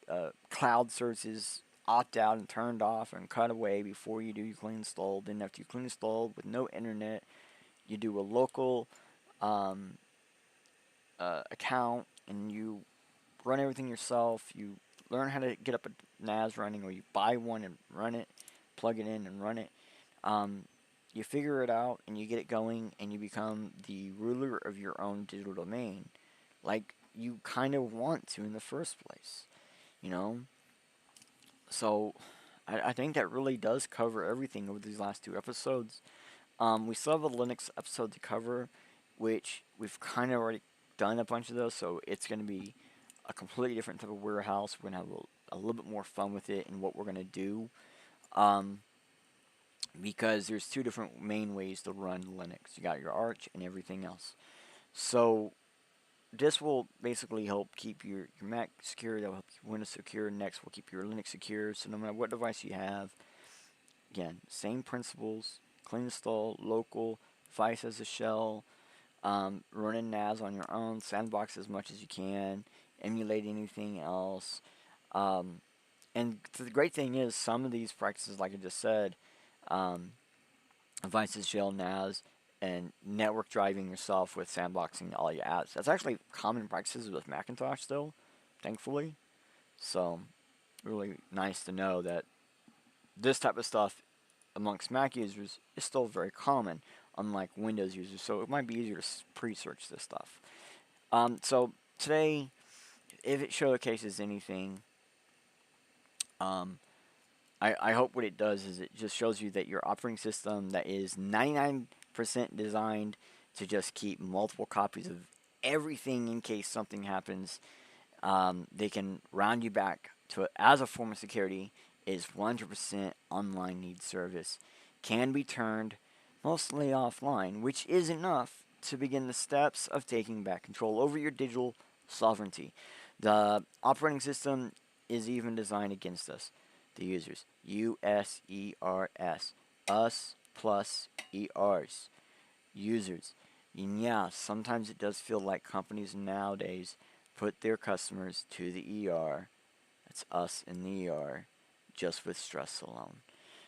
cloud services opt out and turned off and cut away before you do your clean install. Then after you clean install with no internet, you do a local um, account and you run everything yourself. You learn how to get up a NAS running, or you buy one and run it, plug it in and run it. You figure it out and you get it going, and you become the ruler of your own digital domain, like you kind of want to in the first place, you know. So I think that really does cover everything over these last 2 episodes. We still have a Linux episode to cover, which we've kind of already done a bunch of those, so it's going to be a completely different type of warehouse. We're going to have a little bit more fun with it and what we're going to do. Because there's 2 different main ways to run Linux. You got your Arch and everything else. So this will basically help keep your Mac secure. That will help keep Windows secure. Next will keep your Linux secure. So no matter what device you have, again, same principles. Clean install, local, device as a shell, running NAS on your own, sandbox as much as you can, emulate anything else. And the great thing is, some of these practices, like I just said, devices, shell, NAS, and network driving yourself with sandboxing all your apps. That's actually common practices with Macintosh still, thankfully. So, really nice to know that this type of stuff amongst Mac users is still very common, unlike Windows users. So it might be easier to pre-search this stuff. So today, if it showcases anything, I hope what it does is it just shows you that your operating system that is 99% designed to just keep multiple copies of everything in case something happens. They can round you back to it as a form of security. Is 100% online needs service. Can be turned mostly offline, which is enough to begin the steps of taking back control over your digital sovereignty. The operating system is even designed against us, the users. USERS. Us plus ERs. Users. And yeah, sometimes it does feel like companies nowadays put their customers to the ER. That's us in the ER, just with stress alone.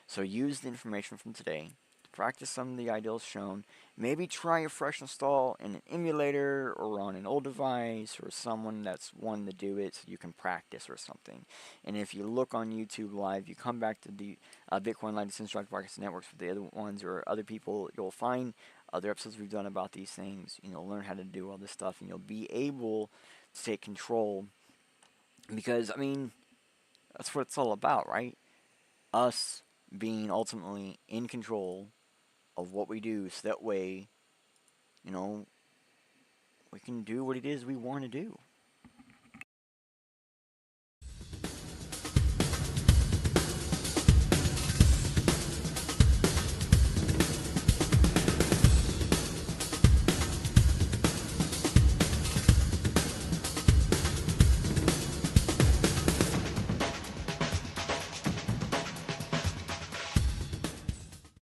So use the information from today to practice some of the ideals shown. Maybe try a fresh install in an emulator or on an old device or someone that's wanting to do it so you can practice or something. And if you look on YouTube Live, you come back to the Bitcoin Live Decentralized Markets Networks with the other ones or other people, you'll find other episodes we've done about these things. Learn how to do all this stuff, and you'll be able to take control. Because, I mean, that's what it's all about, right? Us being ultimately in control of what we do, so that way, we can do what it is we want to do.